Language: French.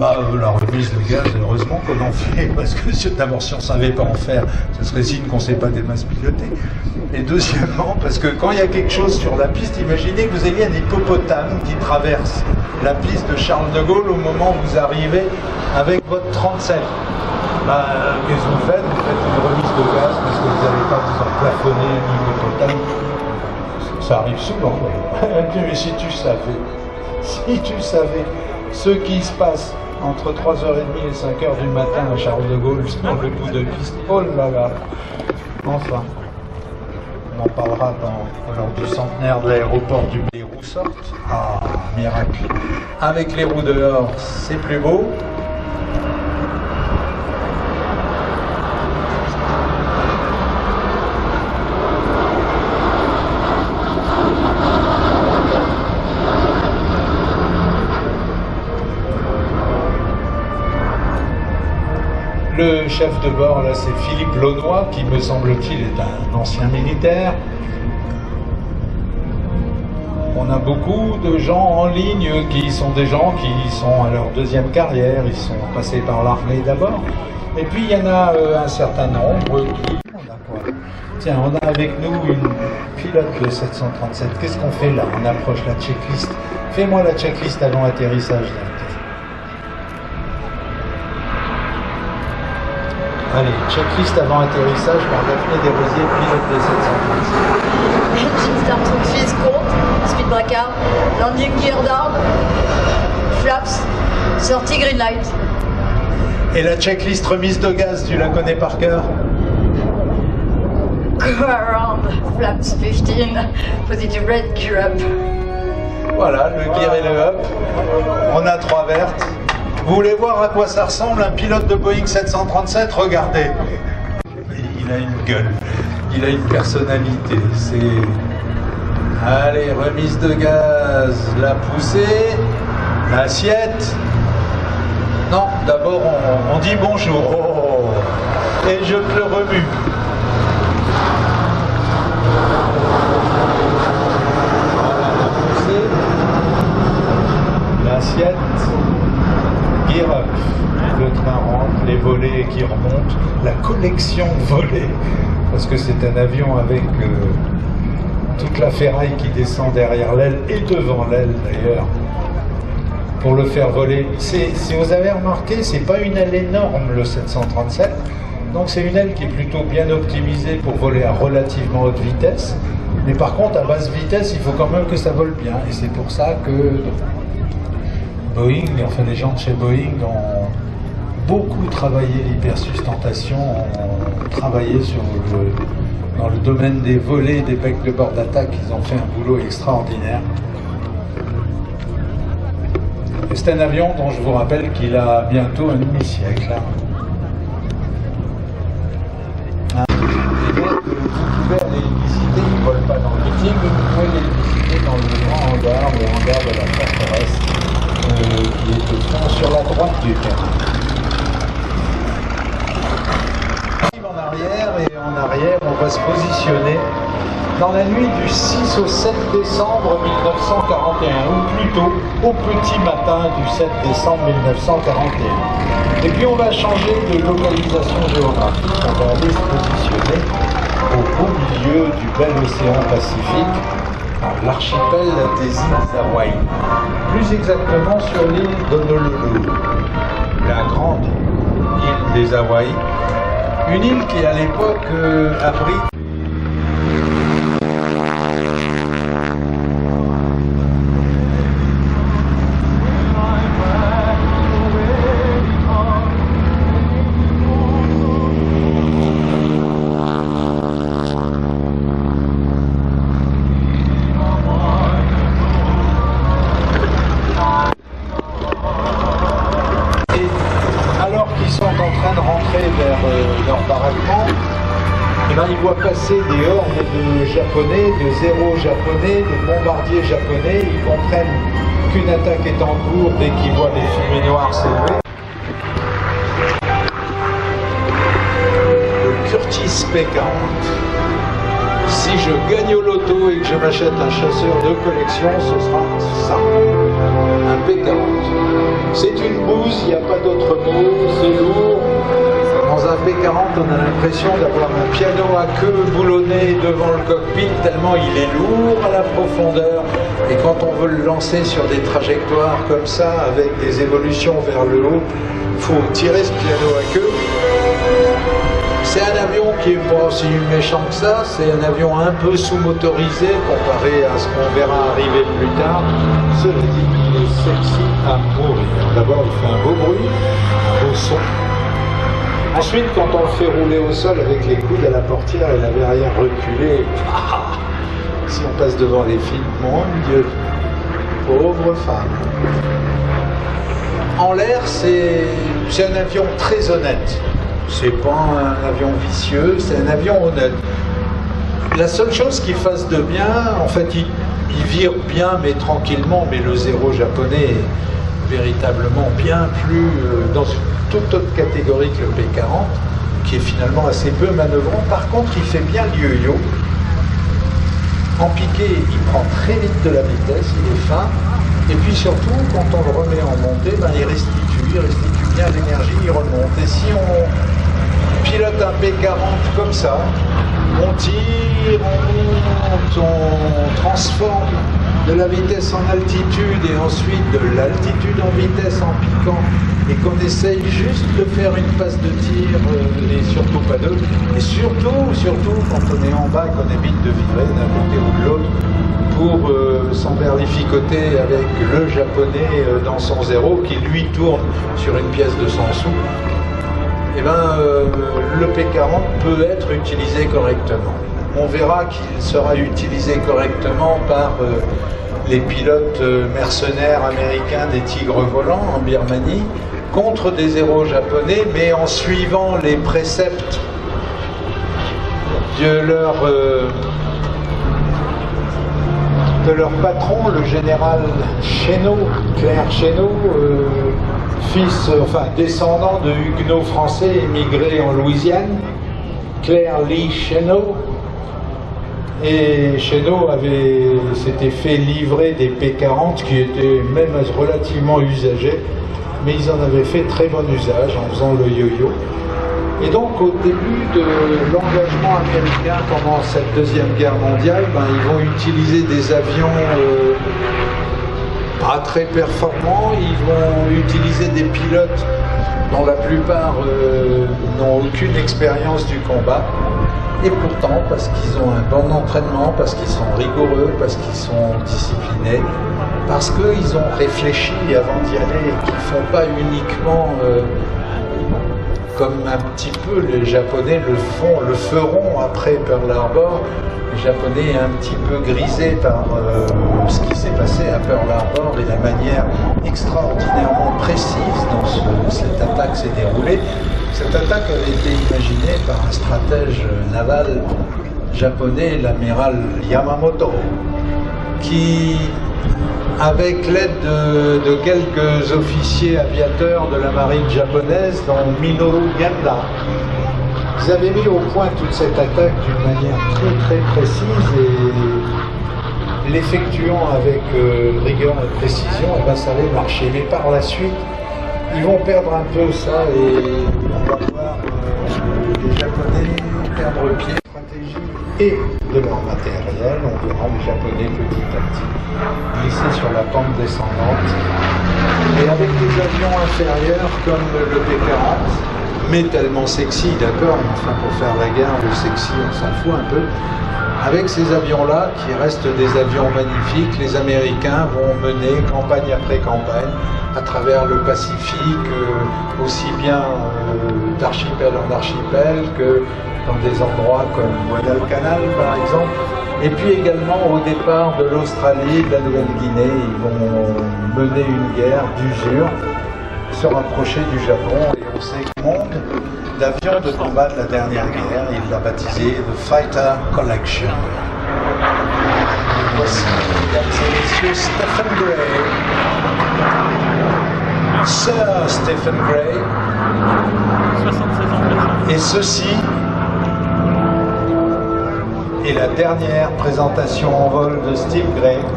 La remise de gaz, heureusement qu'on en fait, parce que d'abord, si on ne savait pas en faire, ce serait signe qu'on ne sait pas des masses piloter. Et deuxièmement, parce que quand il y a quelque chose sur la piste, imaginez que vous ayez un hippopotame qui traverse la piste de Charles de Gaulle au moment où vous arrivez avec votre 37. Qu'est-ce que vous faites? Vous faites une remise de gaz parce que vous n'allez pas vous en plafonner un hippopotame. Ça arrive souvent. Mais si tu savais ce qui se passe entre 3h30 et 5h du matin à Charles de Gaulle sur le bout de piste, oh là là. Enfin, on en parlera lors du centenaire de l'aéroport du... Les roues sortent. Ah, miracle. Avec les roues dehors, c'est plus beau. Le chef de bord, là, c'est Philippe Launois, qui, me semble-t-il, est un ancien militaire. On a beaucoup de gens en ligne qui sont des gens qui sont à leur deuxième carrière, ils sont passés par l'armée d'abord. Et puis, il y en a un certain nombre qui... Tiens, on a avec nous une pilote de 737. Qu'est-ce qu'on fait là? On approche la checklist. Fais-moi la checklist avant atterrissage. Là. Allez, checklist avant atterrissage par Daphné Desrosiers, pilote de 737. Engine start on fuse court, speed braquard, landing gear down, flaps, sortie green light. Et la checklist remise de gaz, tu la connais par cœur? Go around, flaps 15, positive red, gear up. Voilà, le gear et le up. On a 3 vertes. Vous voulez voir à quoi ça ressemble un pilote de Boeing 737? Regardez. Il a une gueule, il a une personnalité. C'est... Allez, remise de gaz, la poussée, l'assiette. Non, d'abord on dit bonjour. Oh, et je te le remue. Voilà, la poussée, l'assiette. Gear up, le train rentre, les volets qui remontent, la collection volée, parce que c'est un avion avec toute la ferraille qui descend derrière l'aile et devant l'aile d'ailleurs, pour le faire voler. Si vous avez remarqué, c'est pas une aile énorme le 737, donc c'est une aile qui est plutôt bien optimisée pour voler à relativement haute vitesse, mais par contre à basse vitesse, il faut quand même que ça vole bien, et c'est pour ça que Boeing, enfin les gens de chez Boeing ont beaucoup travaillé l'hypersustentation, ont travaillé dans le domaine des volets, des becs de bord d'attaque, ils ont fait un boulot extraordinaire. Et c'est un avion dont je vous rappelle qu'il a bientôt un demi-siècle. Et donc, vous pouvez aller les visiter, ils ne volent pas dans le meeting, mais vous pouvez les visiter dans le grand hangar, le hangar de la forteresse. Qui est au fond sur la droite du terrain. En arrière, on va se positionner dans la nuit du 6 au 7 décembre 1941, ou plutôt au petit matin du 7 décembre 1941. Et puis on va changer de localisation géographique, on va aller se positionner au beau milieu du bel océan Pacifique, dans l'archipel des îles Hawaï. Plus exactement sur l'île d'Honolulu, la grande île des Hawaï. Une île qui à l'époque abrite leur baraquement, et ben, ils voient passer des hordes de japonais, de zéro japonais, de bombardiers japonais. Ils comprennent qu'une attaque est en cours dès qu'ils voient les fumées noires s'élever. Le Curtiss P-40. Si je gagne au loto et que je m'achète un chasseur de collection, ce sera ça, un P-40. C'est une bouse, il n'y a pas d'autre mot, c'est lourd. Dans un P40, on a l'impression d'avoir un piano à queue boulonné devant le cockpit, tellement il est lourd à la profondeur. Et quand on veut le lancer sur des trajectoires comme ça, avec des évolutions vers le haut, il faut tirer ce piano à queue. C'est un avion qui n'est pas si méchant que ça, c'est un avion un peu sous-motorisé comparé à ce qu'on verra arriver plus tard. Cela dit, il est sexy à mourir. D'abord, il fait un beau bruit, un beau son. Ensuite, quand on le fait rouler au sol avec les coudes à la portière et la verrière reculée, si on passe devant les filles, mon Dieu, pauvre femme. En l'air, c'est un avion très honnête. C'est pas un avion vicieux, c'est un avion honnête. La seule chose qu'il fasse de bien, en fait, il vire bien, mais tranquillement, mais le zéro japonais est véritablement bien plus dans une toute autre catégorie que le P40, qui est finalement assez peu manœuvrant. Par contre, il fait bien le yo-yo. En piqué, il prend très vite de la vitesse, il est fin. Et puis surtout, quand on le remet en montée, ben, il restitue bien l'énergie, il remonte. Et si on pilote un P40 comme ça, on tire, on monte, on transforme de la vitesse en altitude et ensuite de l'altitude en vitesse en piquant, et qu'on essaye juste de faire une passe de tir et surtout pas deux, et surtout quand on est en bas et qu'on évite de vibrer d'un côté ou de l'autre pour s'emberlificoter avec le japonais dans son zéro qui lui tourne sur une pièce de 100 sous, et ben, le P40 peut être utilisé correctement. On verra qu'il sera utilisé correctement par les pilotes mercenaires américains des Tigres volants en Birmanie contre des zéros japonais, mais en suivant les préceptes de leur patron, le général Chénaud, Claire Chénaud, descendant de huguenots français émigrés en Louisiane, Claire Lee Chénaud. Et Chénaud s'était fait livrer des P40 qui étaient même relativement usagés, mais ils en avaient fait très bon usage en faisant le yo-yo. Et donc au début de l'engagement américain pendant cette Deuxième Guerre mondiale, ben, ils vont utiliser des avions pas très performants, ils vont utiliser des pilotes dont la plupart n'ont aucune expérience du combat. Et pourtant, parce qu'ils ont un bon entraînement, parce qu'ils sont rigoureux, parce qu'ils sont disciplinés, parce qu'ils ont réfléchi avant d'y aller et qu'ils ne font pas uniquement comme un petit peu les Japonais le feront après Pearl Harbor. Les Japonais un petit peu grisés par ce qui s'est passé à Pearl Harbor et la manière extraordinairement précise dont cette attaque s'est déroulée. Cette attaque avait été imaginée par un stratège naval japonais, l'amiral Yamamoto, qui, avec l'aide de quelques officiers aviateurs de la marine japonaise, dont Minoru Ganda, ils avaient mis au point toute cette attaque d'une manière très précise, et l'effectuant avec rigueur et précision, et ben, ça allait marcher. Mais par la suite, ils vont perdre un peu ça, et on va voir les Japonais perdre pied, stratégie et de leur matériel. On verra les Japonais petit à petit glisser sur la pente descendante. Et avec des avions inférieurs comme le P40, mais tellement sexy, d'accord, mais enfin pour faire la guerre, le sexy, on s'en fout un peu. Avec ces avions-là, qui restent des avions magnifiques, les Américains vont mener campagne après campagne à travers le Pacifique, aussi bien d'archipel en archipel que dans des endroits comme Guadalcanal par exemple. Et puis également au départ de l'Australie, de la Nouvelle-Guinée, ils vont mener une guerre d'usure, se rapprocher du Japon, et on sait que le monde d'avions de combat de la dernière guerre, il l'a baptisé The Fighter Collection. Voici, mesdames et messieurs, Stephen Gray, Sir Stephen Gray, 76 ans. et ceci est la dernière présentation en vol de Steve Gray.